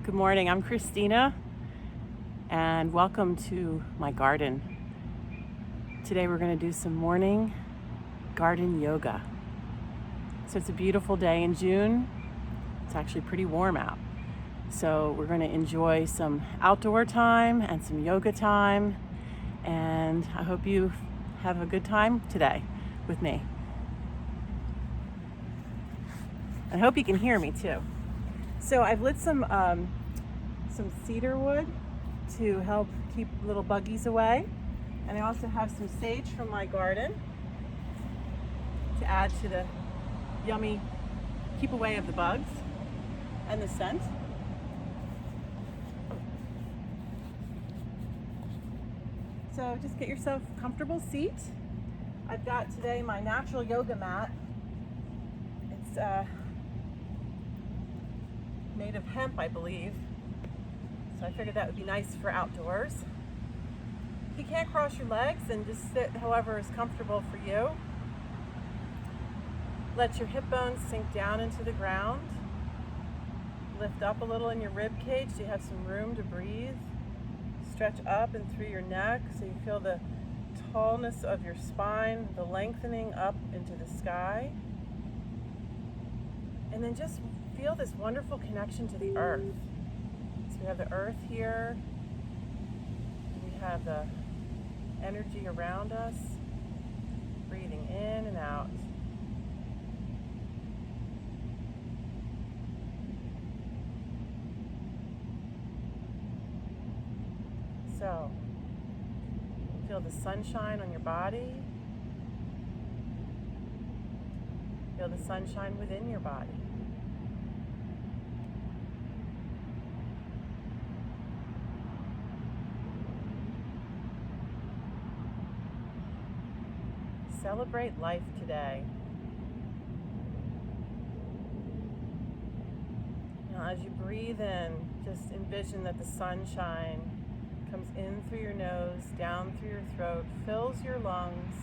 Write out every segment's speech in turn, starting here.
Good morning, I'm Christina, and welcome to my garden. Today we're going to do some morning garden yoga. So it's a beautiful day in June. It's actually pretty warm out. So we're going to enjoy some outdoor time and some yoga time, and I hope you have a good time today with me. I hope you can hear me too. So I've lit some cedar wood to help keep little buggies away. And I also have some sage from my garden to add to the yummy keep away of the bugs and the scent. So just get yourself a comfortable seat. I've got today my natural yoga mat. It's made of hemp, I believe. So I figured that would be nice for outdoors. If you can't cross your legs, then just sit however is comfortable for you. Let your hip bones sink down into the ground. Lift up a little in your rib cage so you have some room to breathe. Stretch up and through your neck so you feel the tallness of your spine, the lengthening up into the sky. And then just feel this wonderful connection to the earth. So we have the earth here. We have the energy around us. Breathing in and out. So, feel the sunshine on your body. Feel the sunshine within your body. Celebrate life today. Now, as you breathe in, just envision that the sunshine comes in through your nose, down through your throat, fills your lungs,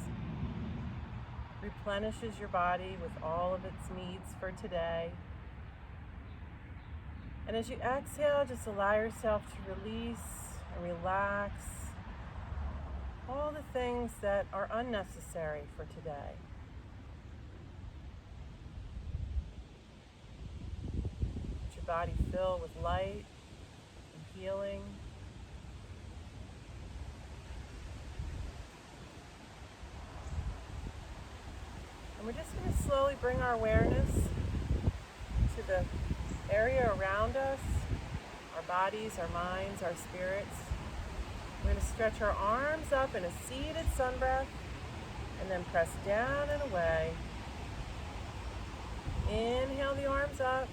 replenishes your body with all of its needs for today. And as you exhale, just allow yourself to release and relax all the things that are unnecessary for today. Let your body fill with light and healing. And we're just going to slowly bring our awareness to the area around us, our bodies, our minds, our spirits. We're going to stretch our arms up in a seated sun breath and then press down and away. Inhale the arms up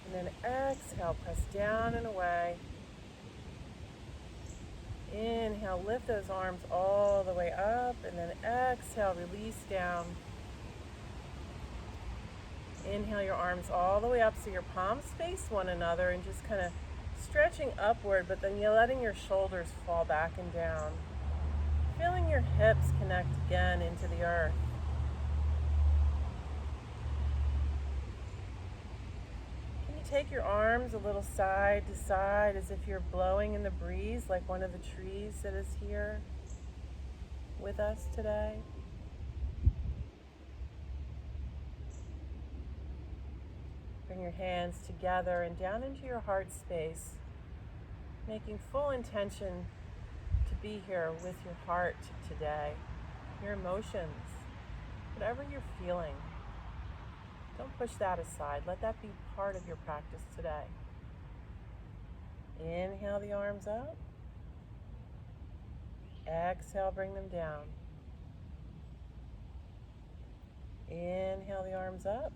and then exhale, press down and away. Inhale, lift those arms all the way up and then exhale, release down. Inhale your arms all the way up so your palms face one another and just kind of stretching upward, but then you're letting your shoulders fall back and down. Feeling your hips connect again into the earth. Can you take your arms a little side to side as if you're blowing in the breeze like one of the trees that is here with us today? Bring your hands together and down into your heart space, making full intention to be here with your heart today, your emotions, whatever you're feeling. Don't push that aside. Let that be part of your practice today. Inhale the arms up. Exhale, bring them down. Inhale the arms up.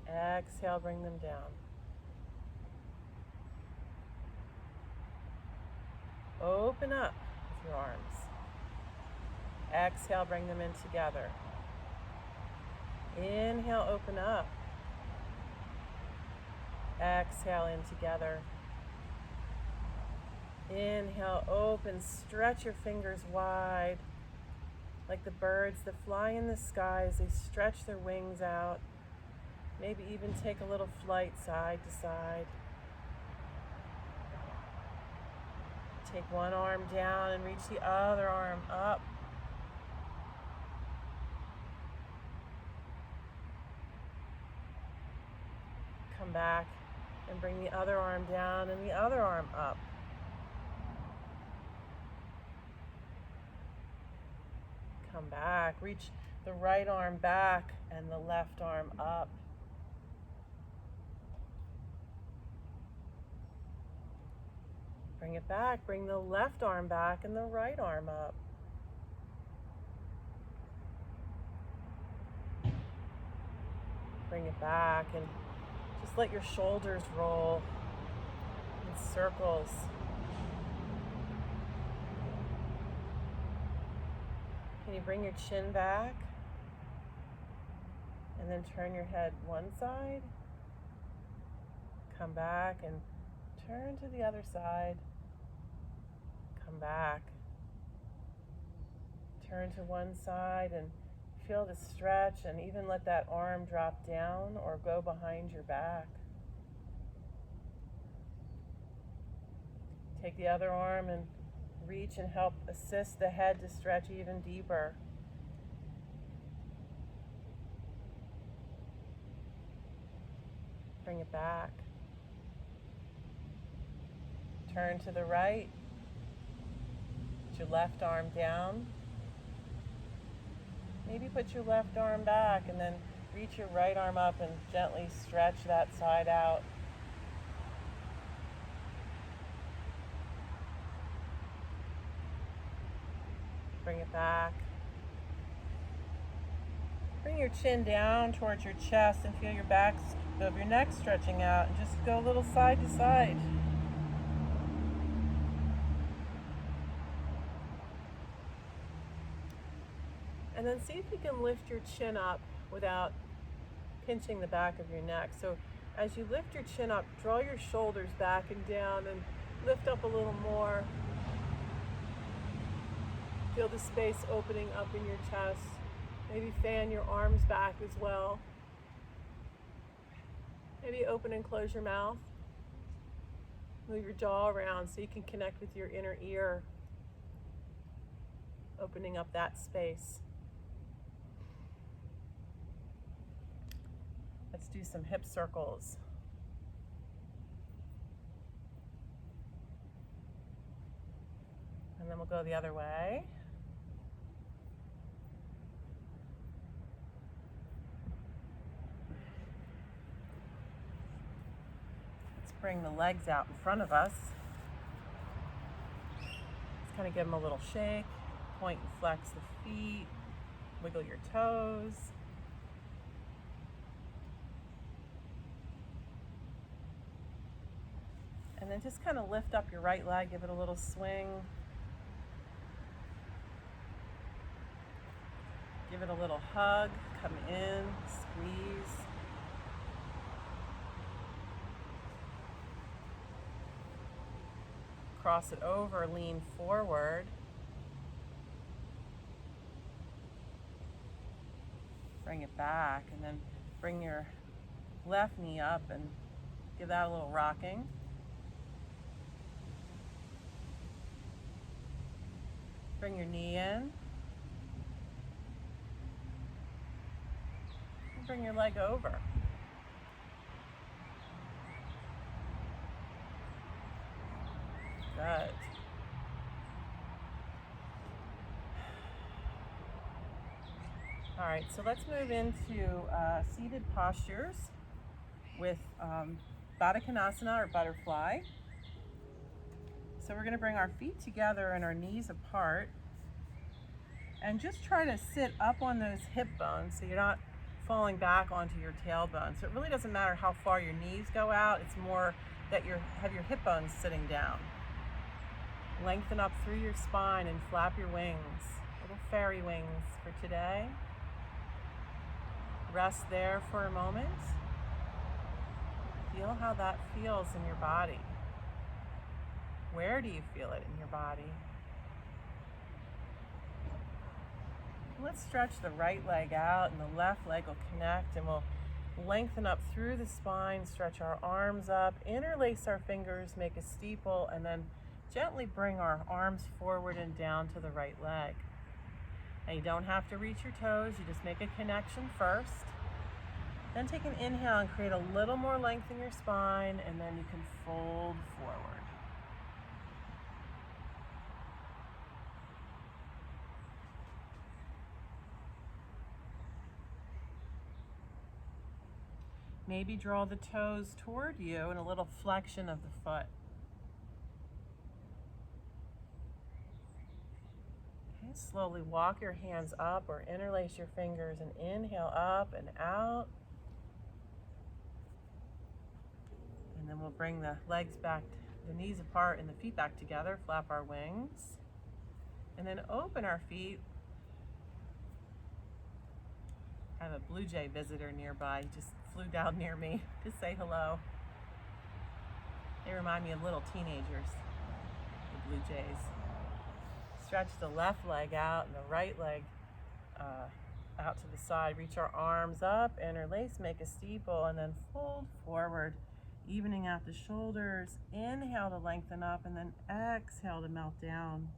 Exhale, bring them down. Open up with your arms. Exhale, bring them in together. Inhale, open up. Exhale, in together. Inhale, open, stretch your fingers wide, like the birds that fly in the sky as they stretch their wings out. Maybe even take a little flight side to side. Take one arm down and reach the other arm up. Come back and bring the other arm down and the other arm up. Come back, reach the right arm back and the left arm up. Bring it back, bring the left arm back and the right arm up. Bring it back and just let your shoulders roll in circles. Can you bring your chin back? And then turn your head one side. Come back and turn to the other side. Come back. Turn to one side and feel the stretch, and even let that arm drop down or go behind your back. Take the other arm and reach and help assist the head to stretch even deeper. Bring it back. Turn to the right. Put your left arm down. Maybe put your left arm back and then reach your right arm up and gently stretch that side out. Bring it back. Bring your chin down towards your chest and feel your back of your neck stretching out, and just go a little side to side. And then see if you can lift your chin up without pinching the back of your neck. So as you lift your chin up, draw your shoulders back and down and lift up a little more. Feel the space opening up in your chest. Maybe fan your arms back as well. Maybe open and close your mouth. Move your jaw around so you can connect with your inner ear, opening up that space. Let's do some hip circles. And then we'll go the other way. Let's bring the legs out in front of us. Let's kind of give them a little shake. Point and flex the feet. Wiggle your toes. And then just kind of lift up your right leg, give it a little swing. Give it a little hug, come in, squeeze. Cross it over, lean forward. Bring it back, and then bring your left knee up and give that a little rocking. Bring your knee in. And bring your leg over. Good. All right, so let's move into seated postures with Baddha Konasana, or butterfly. So we're going to bring our feet together and our knees apart, and just try to sit up on those hip bones so you're not falling back onto your tailbone. So it really doesn't matter how far your knees go out, it's more that you have your hip bones sitting down. Lengthen up through your spine and flap your wings, little fairy wings for today. Rest there for a moment. Feel how that feels in your body. Where do you feel it in your body? Let's stretch the right leg out and the left leg will connect, and we'll lengthen up through the spine, stretch our arms up, interlace our fingers, make a steeple, and then gently bring our arms forward and down to the right leg. And you don't have to reach your toes, you just make a connection first. Then take an inhale and create a little more length in your spine, and then you can fold forward. Maybe draw the toes toward you and a little flexion of the foot. Okay, slowly walk your hands up or interlace your fingers and inhale up and out. And then we'll bring the legs back, the knees apart and the feet back together, flap our wings. And then open our feet. I have a blue jay visitor nearby. He just flew down near me to say hello. They remind me of little teenagers, the blue jays. Stretch the left leg out and the right leg out to the side. Reach our arms up, interlace, make a steeple, and then fold forward, evening out the shoulders. Inhale to lengthen up, and then exhale to melt down.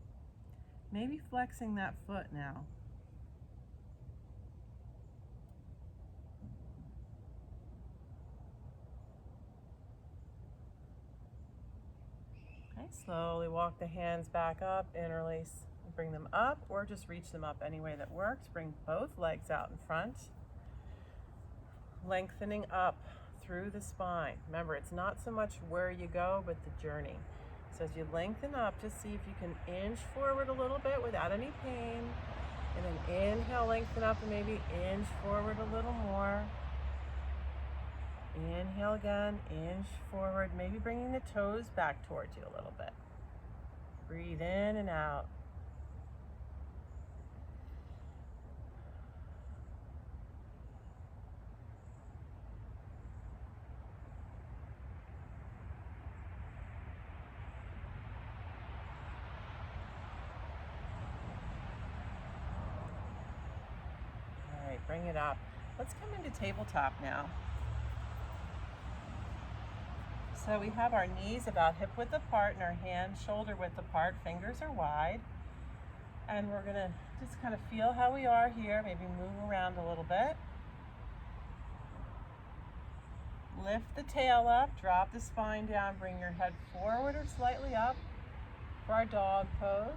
Maybe flexing that foot now. Okay, slowly walk the hands back up, interlace, bring them up, or just reach them up any way that works. Bring both legs out in front. Lengthening up through the spine. Remember, it's not so much where you go, but the journey. So as you lengthen up, just see if you can inch forward a little bit without any pain. And then inhale, lengthen up, and maybe inch forward a little more. Inhale again, inch forward, maybe bringing the toes back towards you a little bit. Breathe in and out. All right, bring it up. Let's come into tabletop now. So we have our knees about hip width apart and our hands shoulder width apart, fingers are wide. And we're gonna just kind of feel how we are here, maybe move around a little bit. Lift the tail up, drop the spine down, bring your head forward or slightly up for our dog pose.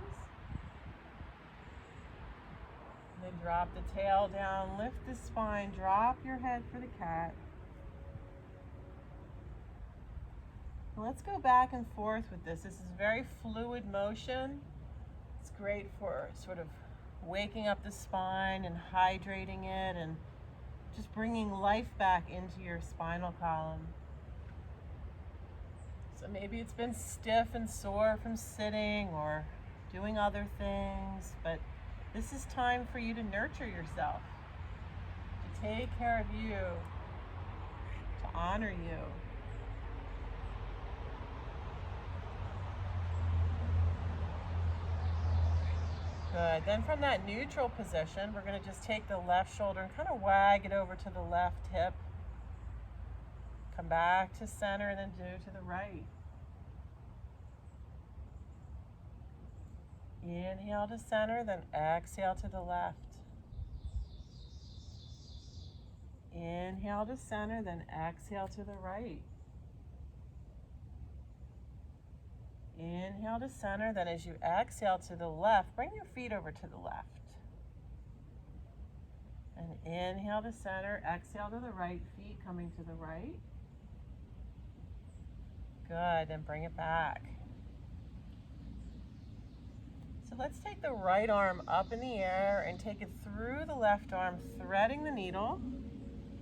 And then drop the tail down, lift the spine, drop your head for the cat. Let's go back and forth with this. This is very fluid motion. It's great for sort of waking up the spine and hydrating it and just bringing life back into your spinal column. So maybe it's been stiff and sore from sitting or doing other things, but this is time for you to nurture yourself, to take care of you, to honor you. Good. Then from that neutral position, we're going to just take the left shoulder and kind of wag it over to the left hip. Come back to center and then do to the right. Inhale to center, then exhale to the left. Inhale to center, then exhale to the right. Inhale to center, then as you exhale to the left, bring your feet over to the left. And inhale to center, exhale to the right, feet coming to the right. Good, then bring it back. So let's take the right arm up in the air and take it through the left arm, threading the needle.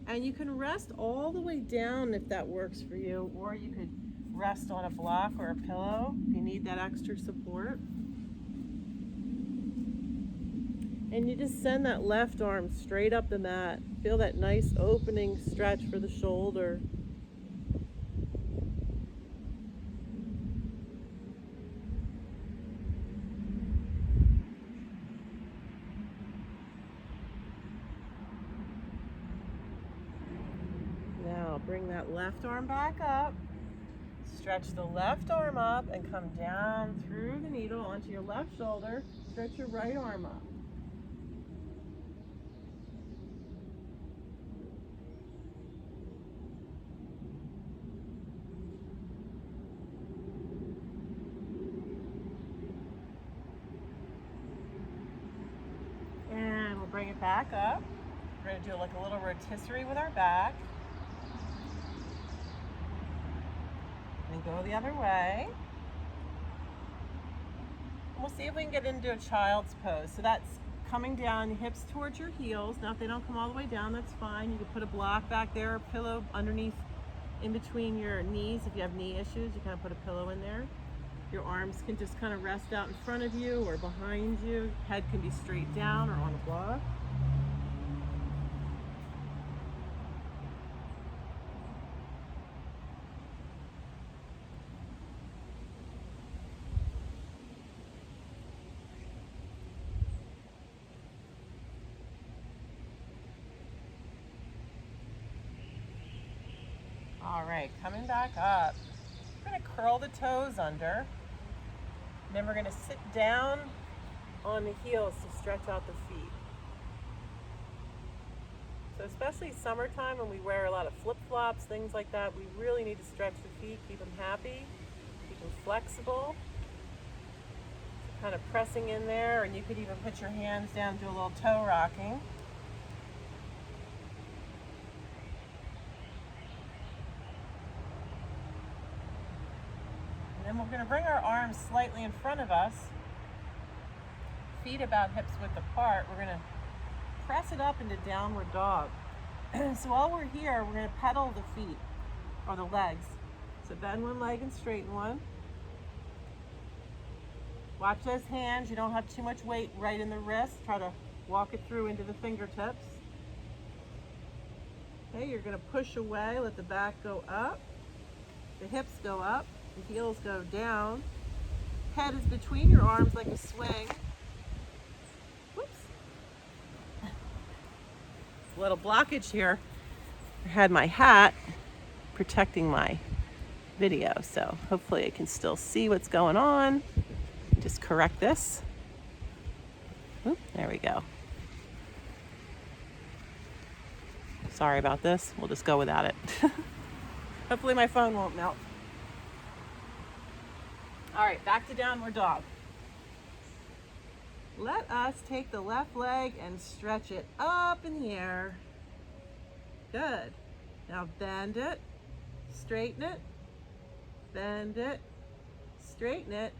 And you can rest all the way down if that works for you, or you could rest on a block or a pillow if you need that extra support. And you just send that left arm straight up the mat. Feel that nice opening stretch for the shoulder. I'll bring that left arm back up. Stretch the left arm up and come down through the needle onto your left shoulder. Stretch your right arm up. And we'll bring it back up. We're going to do like a little rotisserie with our back. And go the other way. And we'll see if we can get into a child's pose. So that's coming down, hips towards your heels. Now if they don't come all the way down, that's fine. You can put a block back there, a pillow underneath, in between your knees. If you have knee issues, you kind of put a pillow in there. Your arms can just kind of rest out in front of you or behind you. Head can be straight down or on a block. All right, coming back up. We're going to curl the toes under. And then we're going to sit down on the heels to stretch out the feet. So especially summertime when we wear a lot of flip-flops, things like that, we really need to stretch the feet, keep them happy, keep them flexible. So kind of pressing in there, and you could even put your hands down, do a little toe rocking. And we're going to bring our arms slightly in front of us, feet about hips width apart. We're going to press it up into downward dog. So while we're here, we're going to pedal the feet, or the legs. So bend one leg and straighten one. Watch those hands. You don't have too much weight right in the wrist. Try to walk it through into the fingertips. Okay, you're going to push away, let the back go up, the hips go up. The heels go down. Head is between your arms like a swing. Whoops. A little blockage here. I had my hat protecting my video, so hopefully I can still see what's going on. Just correct this. Oop, there we go. Sorry about this. We'll just go without it. Hopefully my phone won't melt. All right, back to downward dog. Let us take the left leg and stretch it up in the air. Good. Now bend it, straighten it, bend it, straighten it,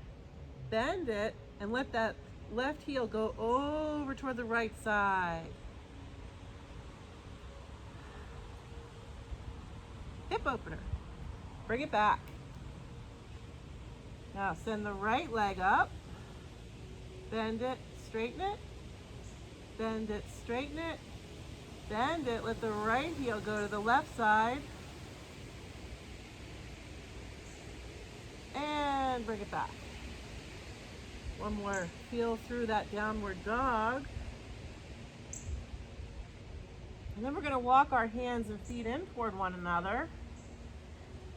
bend it, and let that left heel go over toward the right side. Hip opener. Bring it back. Now send the right leg up, bend it, straighten it, bend it, straighten it, bend it, let the right heel go to the left side, and bring it back. One more feel through that downward dog. And then we're going to walk our hands and feet in toward one another.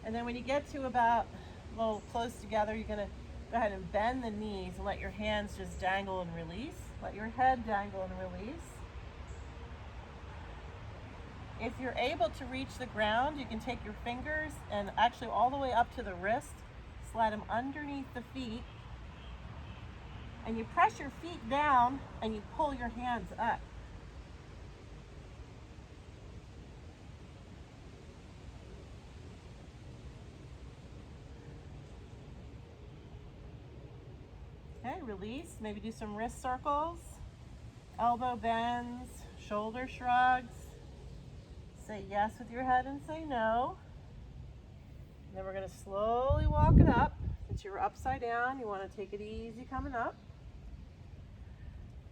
And then when you get to about a little close together, you're going to go ahead and bend the knees and let your hands just dangle and release. Let your head dangle and release. If you're able to reach the ground, you can take your fingers and actually all the way up to the wrist, slide them underneath the feet, and you press your feet down and you pull your hands up. Okay, release. Maybe do some wrist circles, elbow bends, shoulder shrugs. Say yes with your head and say no. And then we're going to slowly walk it up. Since you're upside down, you want to take it easy coming up.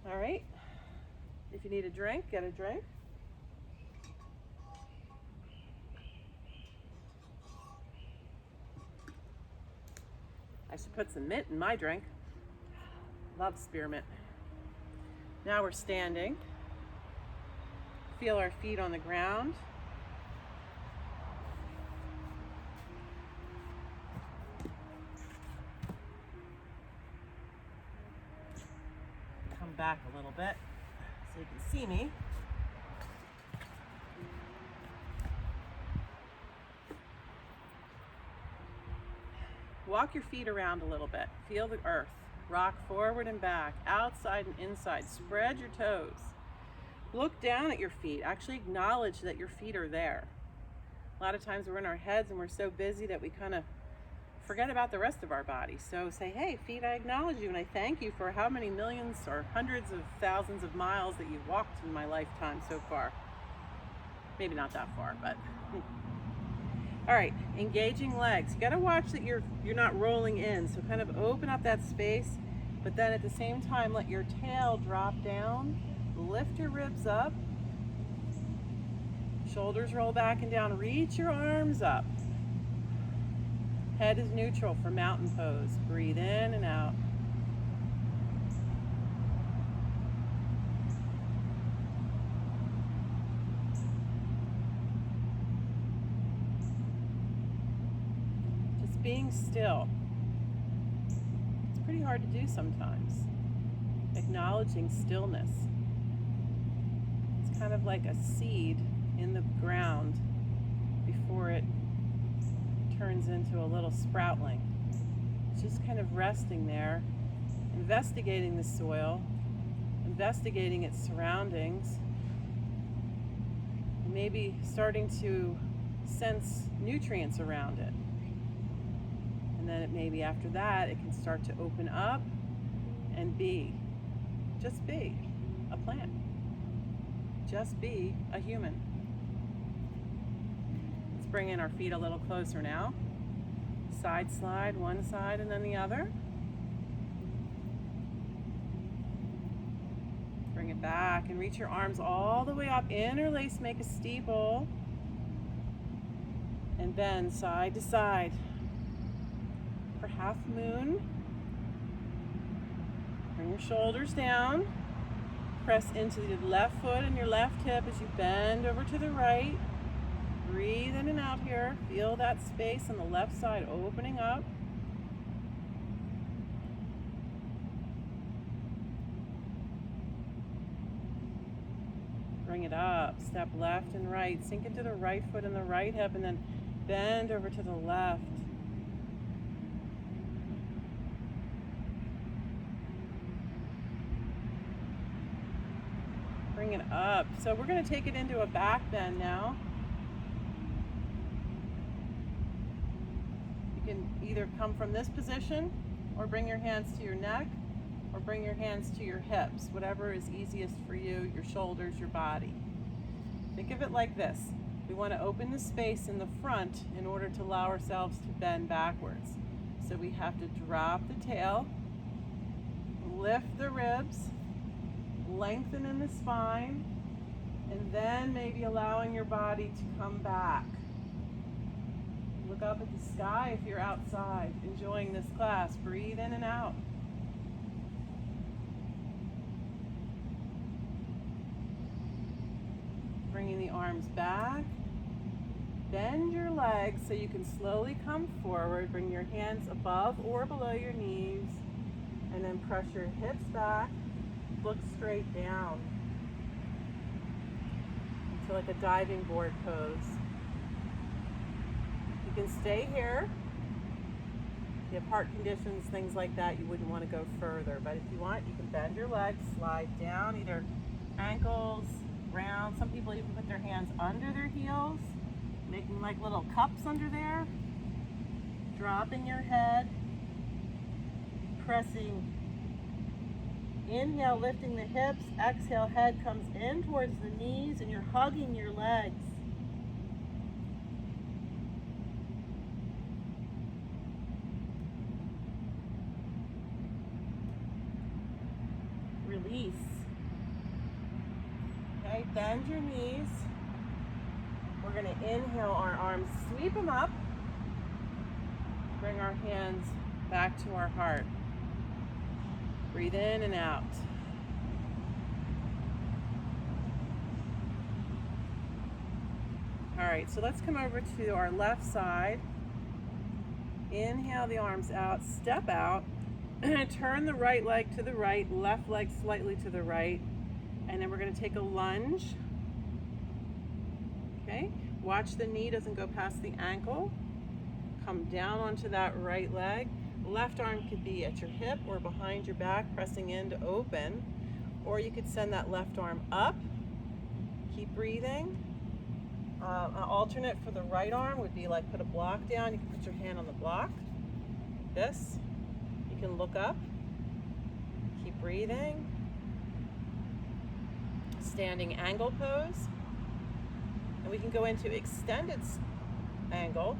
All right. If you need a drink, get a drink. I should put some mint in my drink. Love spearmint. Now we're standing. Feel our feet on the ground. back a little bit so you can see me. Walk your feet around a little bit. Feel the earth. Rock forward and back, outside and inside. Spread your toes. Look down at your feet. Actually acknowledge that your feet are there. A lot of times we're in our heads and we're so busy that we kind of forget about the rest of our body. So say, hey, feet, I acknowledge you and I thank you for how many millions or hundreds of thousands of miles that you've walked in my lifetime so far. Maybe not that far, but... All right, engaging legs. You got to watch that you're not rolling in. So kind of open up that space, but then at the same time, let your tail drop down. Lift your ribs up. Shoulders roll back and down. Reach your arms up. Head is neutral for mountain pose. Breathe in and out. Being still. It's pretty hard to do sometimes. Acknowledging stillness. It's kind of like a seed in the ground before it turns into a little sproutling. It's just kind of resting there, investigating the soil, investigating its surroundings, and maybe starting to sense nutrients around it. And then maybe after that, it can start to open up and just be a plant. Just be a human. Let's bring in our feet a little closer now. Side slide, one side and then the other. Bring it back and reach your arms all the way up. Interlace, make a steeple. And bend side to side. For half moon. Bring your shoulders down. Press into the left foot and your left hip as you bend over to the right. Breathe in and out here. Feel that space on the left side opening up. Bring it up. Step left and right. Sink into the right foot and the right hip and then bend over to the left. Bring it up. So we're going to take it into a back bend now. You can either come from this position or bring your hands to your neck or bring your hands to your hips, whatever is easiest for you, your shoulders, your body. Think of it like this. We want to open the space in the front in order to allow ourselves to bend backwards. So we have to drop the tail, lift the ribs, lengthen in the spine, and then maybe allowing your body to come back. Look up at the sky if you're outside, enjoying this class. Breathe in and out. Bringing the arms back. Bend your legs so you can slowly come forward. Bring your hands above or below your knees, and then press your hips back. Look straight down into like a diving board pose. You can stay here. If you have heart conditions, things like that, you wouldn't want to go further. But if you want, you can bend your legs, slide down, either ankles, round. Some people even put their hands under their heels, making like little cups under there. Dropping your head, pressing. Inhale, lifting the hips. Exhale, head comes in towards the knees and you're hugging your legs. Release. Okay, bend your knees. We're going to inhale our arms, sweep them up. Bring our hands back to our heart. Breathe in and out. All right, so let's come over to our left side. Inhale the arms out, step out, Turn the right leg to the right, left leg slightly to the right, and then we're going to take a lunge. Okay, watch the knee doesn't go past the ankle. Come down onto that right leg. Left arm could be at your hip or behind your back, pressing in to open. Or you could send that left arm up. Keep breathing. An alternate for the right arm would be like put a block down. You can put your hand on the block. This. You can look up. Keep breathing. Standing angle pose. And we can go into extended angle.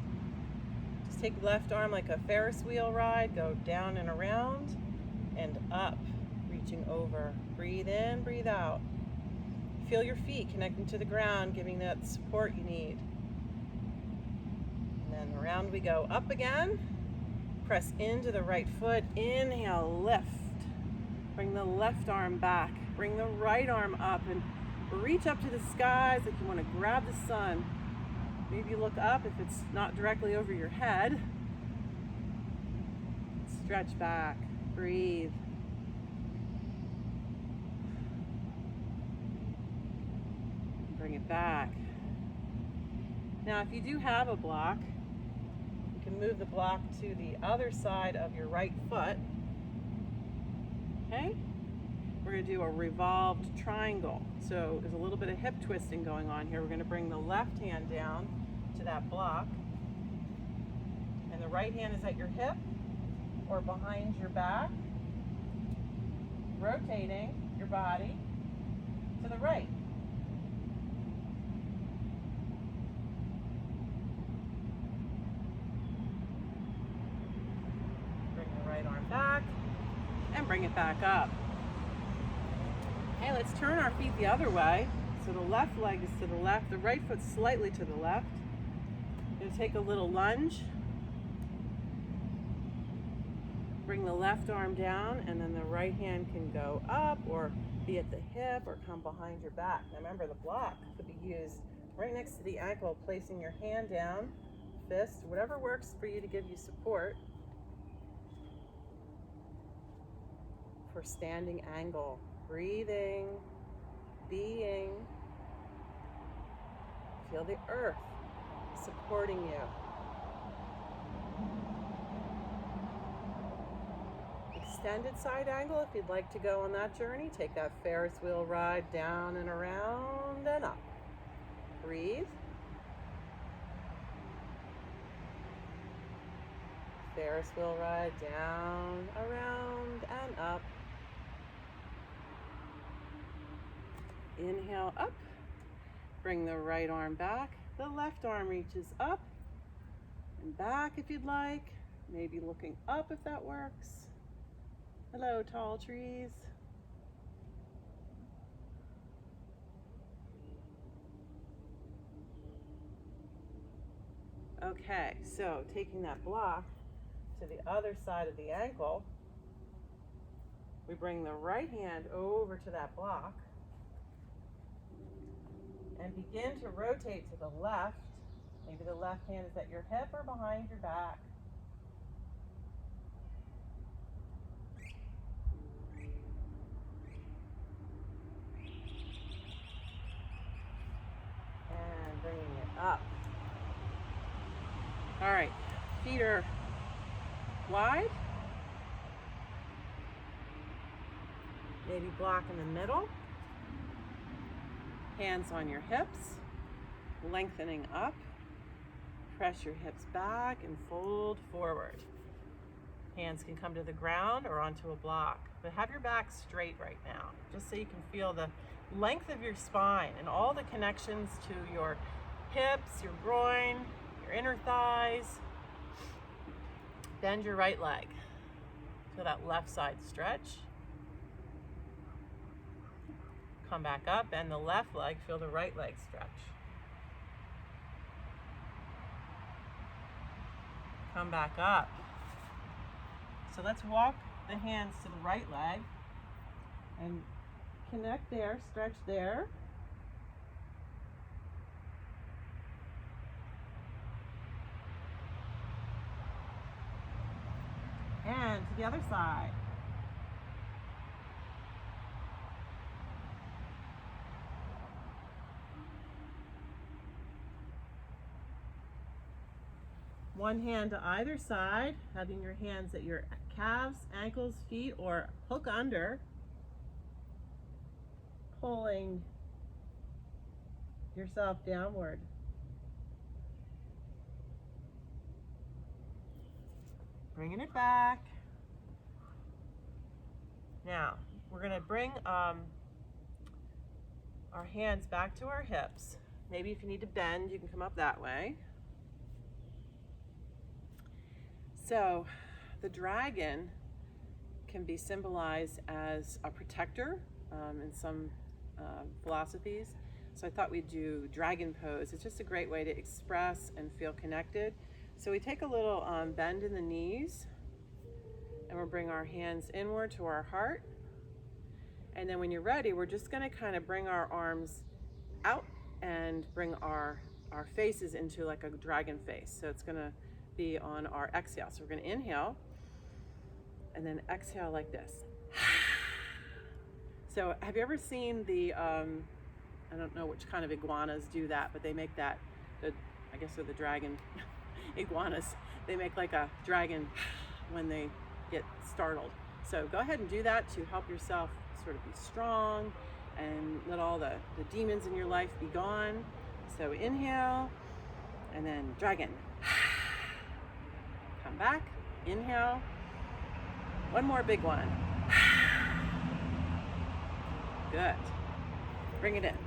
Just take the left arm like a Ferris wheel ride. Go down and around and up. Reaching over. Breathe in, breathe out. Feel your feet connecting to the ground, giving that support you need. And then around we go. Up again. Press into the right foot. Inhale, lift. Bring the left arm back. Bring the right arm up and reach up to the skies like you want to grab the sun. Maybe look up if it's not directly over your head. Stretch back. Breathe. Bring it back. Now, if you do have a block, you can move the block to the other side of your right foot. Okay? We're going to do a revolved triangle. So there's a little bit of hip twisting going on here. We're going to bring the left hand down to that block. And the right hand is at your hip or behind your back. Rotating your body to the right. Back and bring it back up. Okay, let's turn our feet the other way. So the left leg is to the left, the right foot slightly to the left. Going to take a little lunge. Bring the left arm down, and then the right hand can go up or be at the hip or come behind your back. Now remember, the block could be used right next to the ankle, placing your hand down, fist, whatever works for you to give you support. For standing angle, breathing, being. Feel the earth supporting you. Extended side angle, if you'd like to go on that journey, take that Ferris wheel ride down and around and up. Breathe. Ferris wheel ride down, around, and up. Inhale up. Bring the right arm back. The left arm reaches up and back if you'd like. Maybe looking up if that works. Hello, tall trees. Okay, so taking that block to the other side of the ankle, we bring the right hand over to that block and begin to rotate to the left. Maybe the left hand is at your hip or behind your back. And bringing it up. All right, feet are wide. Maybe block in the middle. Hands on your hips, lengthening up. Press your hips back and fold forward. Hands can come to the ground or onto a block, but have your back straight right now, just so you can feel the length of your spine and all the connections to your hips, your groin, your inner thighs. Bend your right leg. Feel that left side stretch. Come back up, bend the left leg, feel the right leg stretch. Come back up. So let's walk the hands to the right leg and connect there, stretch there. And again to the other side. One hand to either side, having your hands at your calves, ankles, feet, or hook under, pulling yourself downward. Bringing it back. Now, we're going to bring our hands back to our hips. Maybe if you need to bend, you can come up that way. So, the dragon can be symbolized as a protector in some philosophies. So I thought we'd do dragon pose. It's just a great way to express and feel connected. So we take a little bend in the knees, and we'll bring our hands inward to our heart. And then when you're ready, we're just going to kind of bring our arms out and bring our faces into like a dragon face. So it's going to be on our exhale. So we're going to inhale and then exhale like this. So have you ever seen the I don't know which kind of iguanas do that, but they make that, I guess they're the dragon iguanas. They make like a dragon when they get startled. So go ahead and do that to help yourself sort of be strong and let all the demons in your life be gone. So inhale and then dragon. Come back, inhale. One more big one. Good. Bring it in.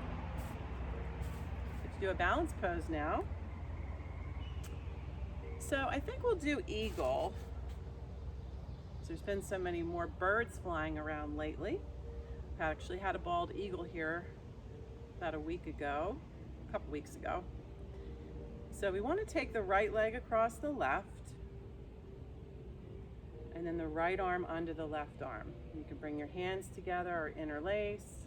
Let's do a balance pose now. So I think we'll do eagle. So there's been so many more birds flying around lately. I actually had a bald eagle here about a couple weeks ago. So we want to take the right leg across the left, and then the right arm under the left arm. You can bring your hands together or interlace.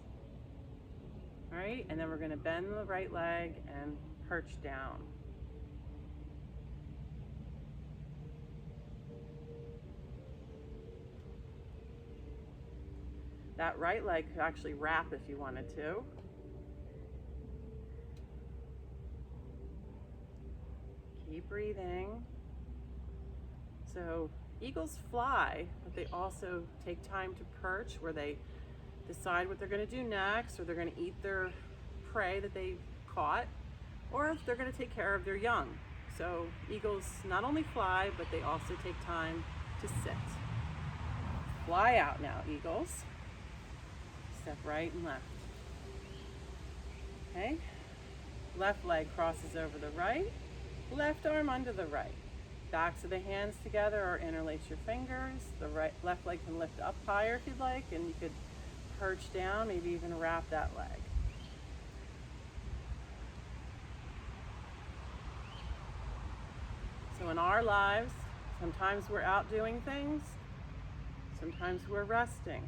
All right, and then we're going to bend the right leg and perch down. That right leg could actually wrap if you wanted to. Keep breathing. So eagles fly, but they also take time to perch, where they decide what they're going to do next, or they're going to eat their prey that they caught, or if they're going to take care of their young. So eagles not only fly, but they also take time to sit. Fly out now, eagles. Step right and left. Okay. Left leg crosses over the right. Left arm under the right. Backs of the hands together or interlace your fingers. The left leg can lift up higher if you'd like, and you could perch down, maybe even wrap that leg. So in our lives, sometimes we're out doing things, sometimes we're resting,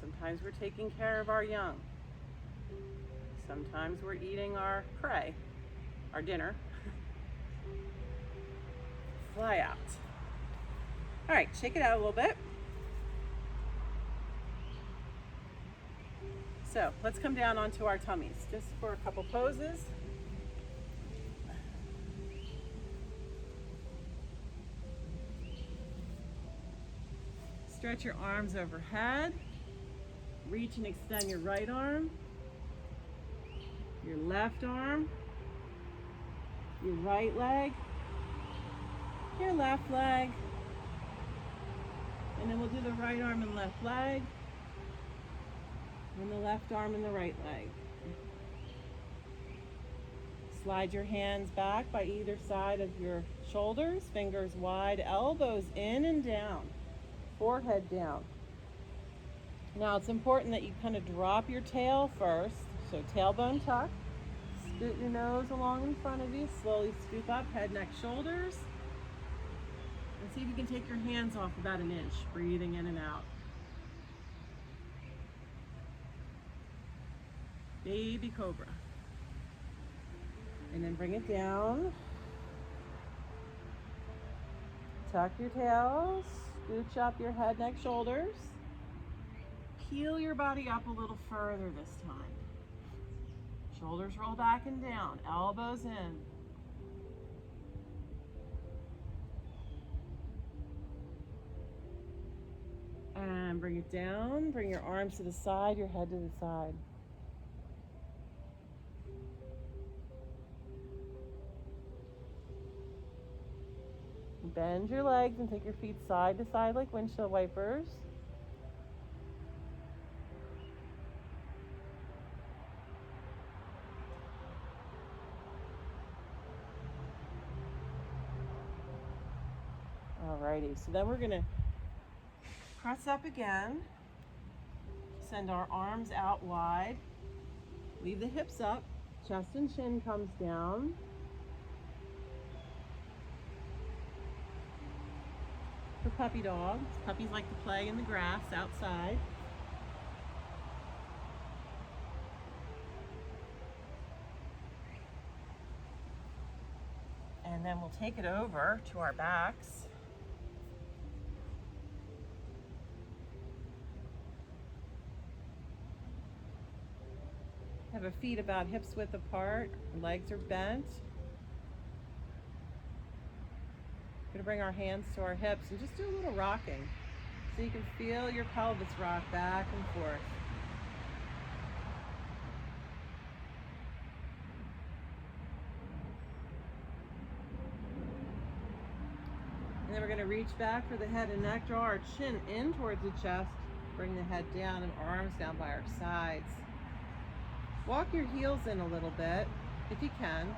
sometimes we're taking care of our young, sometimes we're eating our prey, our dinner. Fly out. All right, shake it out a little bit. So let's come down onto our tummies just for a couple poses. Stretch your arms overhead. Reach and extend your right arm, your left arm, your right leg, your left leg, and then we'll do the right arm and left leg, and the left arm and the right leg. Slide your hands back by either side of your shoulders, fingers wide, elbows in and down, forehead down. Now it's important that you kind of drop your tail first, so tailbone tuck, scoot your nose along in front of you, slowly scoop up, head, neck, shoulders, and see if you can take your hands off about an inch, breathing in and out. Baby cobra. And then bring it down. Tuck your tails, scooch up your head, neck, shoulders. Peel your body up a little further this time. Shoulders roll back and down, elbows in. And bring it down, bring your arms to the side, your head to the side. Bend your legs and take your feet side to side like windshield wipers. Alrighty, so then we're gonna press up again. Send our arms out wide. Leave the hips up, chest and chin comes down. For puppy dogs, puppies like to play in the grass outside. And then we'll take it over to our backs. Have our feet about hips width apart, legs are bent. We're gonna bring our hands to our hips and just do a little rocking so you can feel your pelvis rock back and forth. And then we're gonna reach back for the head and neck, draw our chin in towards the chest, bring the head down and arms down by our sides. Walk your heels in a little bit, if you can.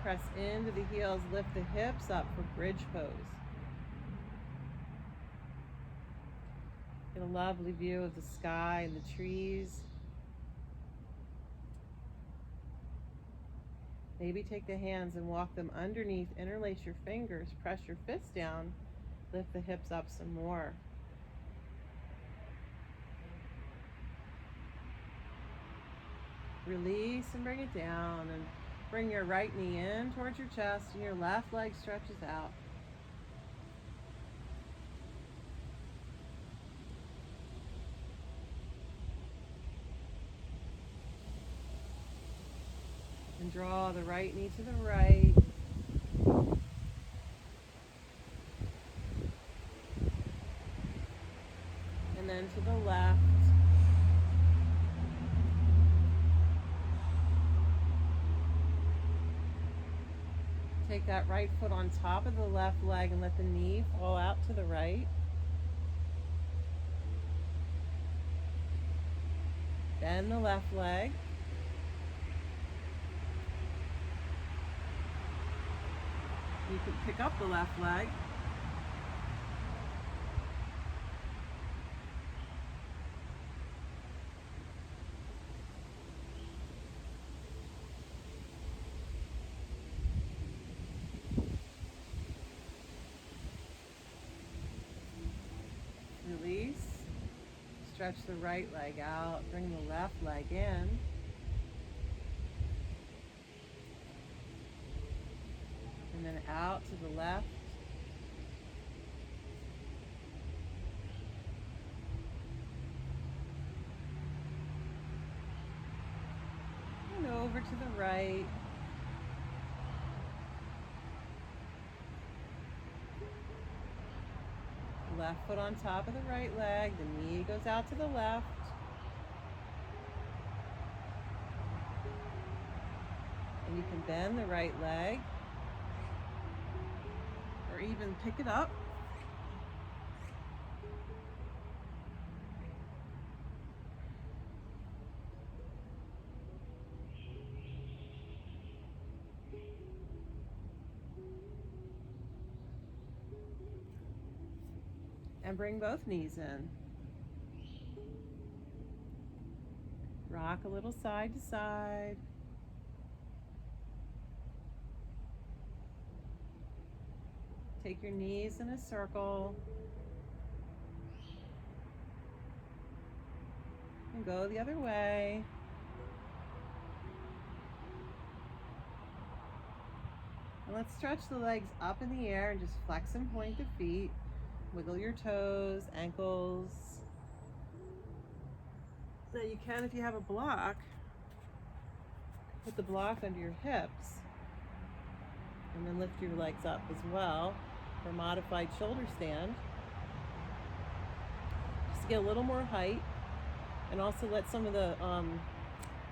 Press into the heels, lift the hips up for bridge pose. Get a lovely view of the sky and the trees. Maybe take the hands and walk them underneath, interlace your fingers, press your fists down, lift the hips up some more. Release and bring it down, and bring your right knee in towards your chest and your left leg stretches out. And draw the right knee to the right. And then to the left. Take that right foot on top of the left leg and let the knee fall out to the right. Bend the left leg. You can pick up the left leg. Release. Stretch the right leg out. Bring the left leg in. And then out to the left. And over to the right. Left foot on top of the right leg. The knee goes out to the left. And you can bend the right leg. Or even pick it up. And bring both knees in. Rock a little side to side. Take your knees in a circle. And go the other way. Let's stretch the legs up in the air and just flex and point the feet. Wiggle your toes, ankles. Now you can, if you have a block, put the block under your hips and then lift your legs up as well for a modified shoulder stand. Just to get a little more height and also let some of the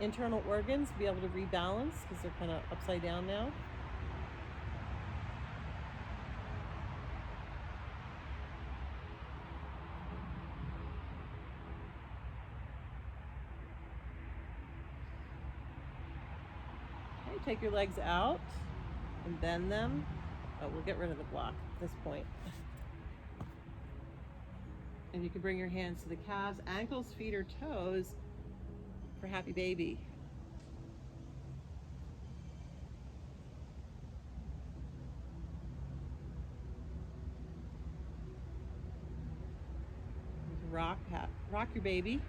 internal organs be able to rebalance because they're kind of upside down now. Take your legs out and bend them. Oh, we'll get rid of the block at this point. And you can bring your hands to the calves, ankles, feet, or toes for happy baby. Rock your baby.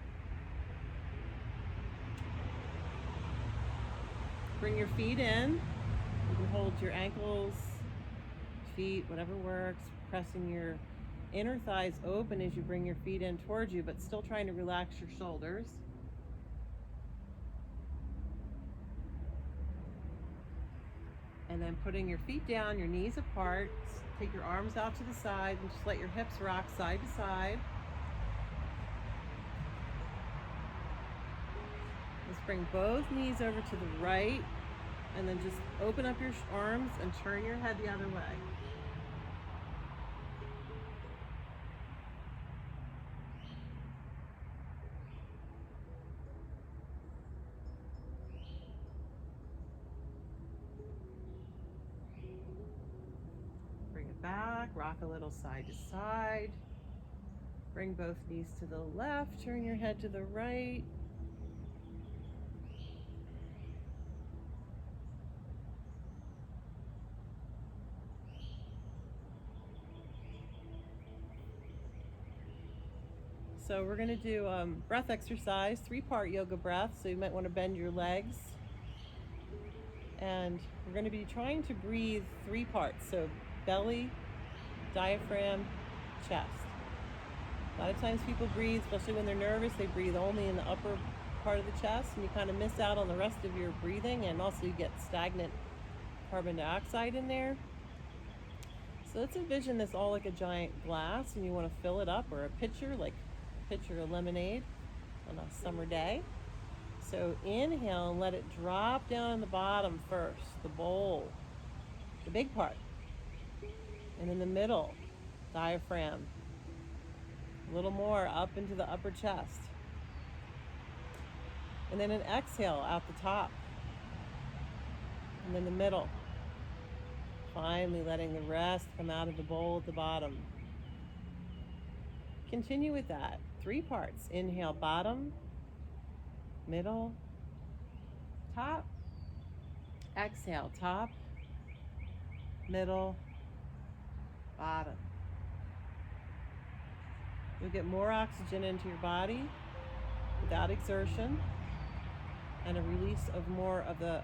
Bring your feet in. You can hold your ankles, feet, whatever works, pressing your inner thighs open as you bring your feet in towards you, but still trying to relax your shoulders. And then putting your feet down, your knees apart. Take your arms out to the side and just let your hips rock side to side. Let's bring both knees over to the right and then just open up your arms and turn your head the other way. Bring it back, rock a little side to side. Bring both knees to the left, turn your head to the right. So we're going to do breath exercise, 3-part yoga breath. So you might want to bend your legs. And we're going to be trying to breathe 3 parts. So belly, diaphragm, chest. A lot of times people breathe, especially when they're nervous, they breathe only in the upper part of the chest, and you kind of miss out on the rest of your breathing, and also you get stagnant carbon dioxide in there. So let's envision this all like a giant glass, and you want to fill it up, or a pitcher, like a pitcher of lemonade on a summer day. So inhale and let it drop down on the bottom first, the bowl, the big part. And in the middle, diaphragm. A little more up into the upper chest. And then an exhale out the top. And then the middle. Finally letting the rest come out of the bowl at the bottom. Continue with that. 3 parts. Inhale, bottom, middle, top. Exhale, top, middle, bottom. You'll get more oxygen into your body without exertion, and a release of more of the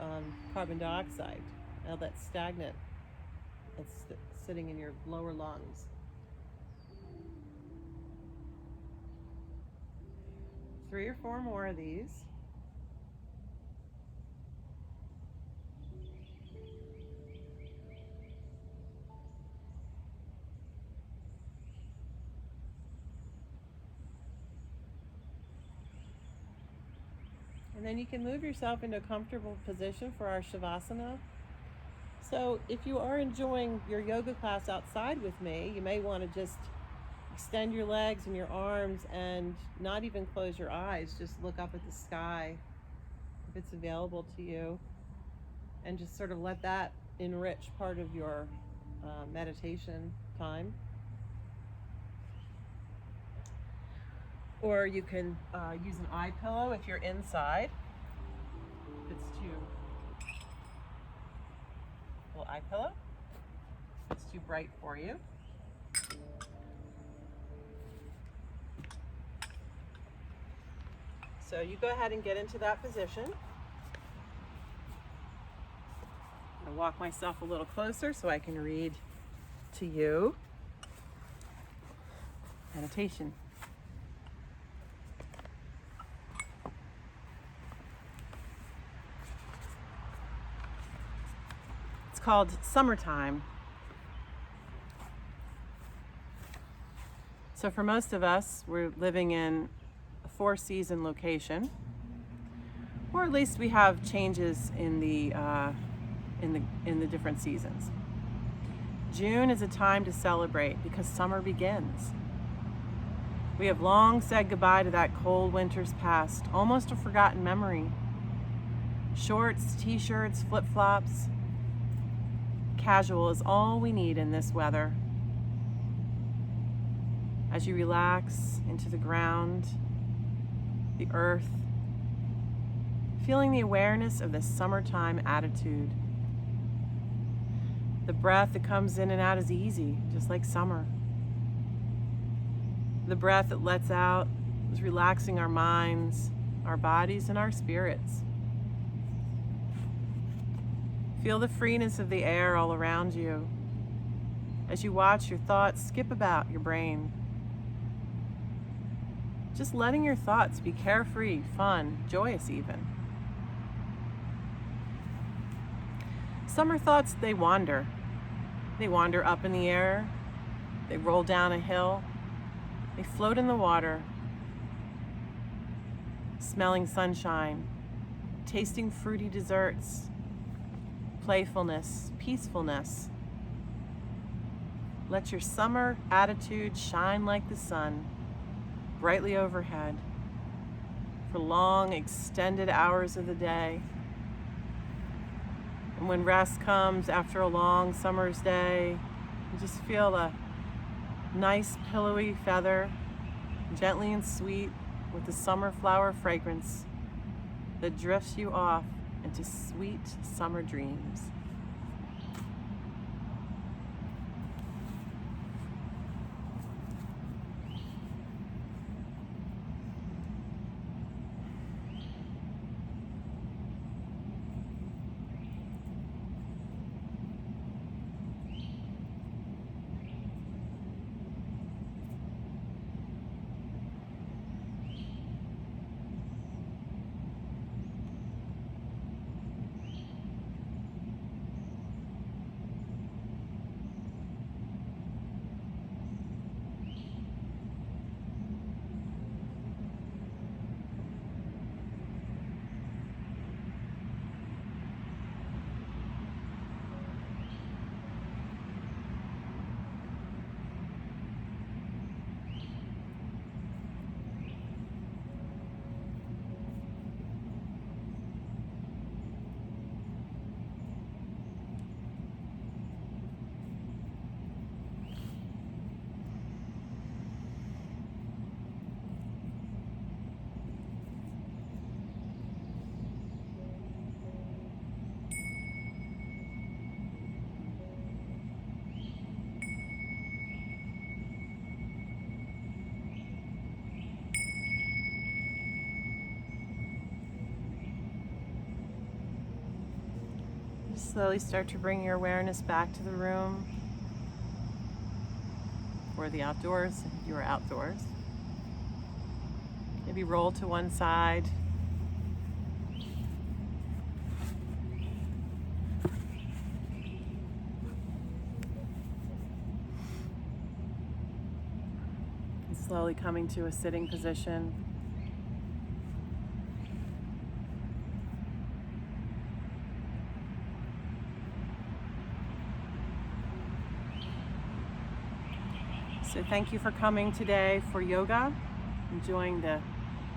carbon dioxide, all that stagnant that's sitting in your lower lungs. Three or four more of these. And then you can move yourself into a comfortable position for our Shavasana. So if you are enjoying your yoga class outside with me, you may want to just extend your legs and your arms and not even close your eyes. Just look up at the sky if it's available to you, and just sort of let that enrich part of your meditation time. Or you can use an eye pillow if you're inside. If it's too, little eye pillow. If it's too bright for you. So you go ahead and get into that position. And walk myself a little closer so I can read to you. Meditation. It's called Summertime. So for most of us, we're living in a 4-season location, or at least we have changes in the different seasons. June is a time to celebrate because summer begins. We have long said goodbye to that cold winter's past, almost a forgotten memory. Shorts, t-shirts, flip-flops. Casual is all we need in this weather. As you relax into the ground, the earth, feeling the awareness of the summertime attitude. The breath that comes in and out is easy, just like summer. The breath that lets out is relaxing our minds, our bodies, and our spirits. Feel the freeness of the air all around you as you watch your thoughts skip about your brain. Just letting your thoughts be carefree, fun, joyous even. Summer thoughts, they wander. They wander up in the air. They roll down a hill. They float in the water. Smelling sunshine, tasting fruity desserts, playfulness, peacefulness. Let your summer attitude shine like the sun, brightly overhead, for long, extended hours of the day. And when rest comes after a long summer's day, you just feel a nice pillowy feather, gently and sweet, with the summer flower fragrance that drifts you off into sweet summer dreams. Slowly start to bring your awareness back to the room or the outdoors if you are outdoors. Maybe roll to one side. And slowly coming to a sitting position. So thank you for coming today for yoga, enjoying the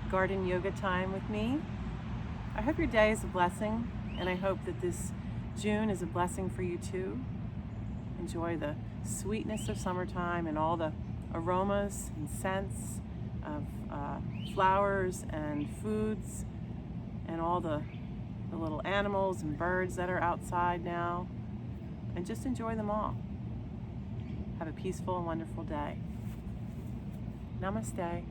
garden yoga time with me. I hope your day is a blessing, and I hope that this June is a blessing for you too. Enjoy the sweetness of summertime and all the aromas and scents of flowers and foods and all the little animals and birds that are outside now, and just enjoy them all. Have a peaceful and wonderful day. Namaste.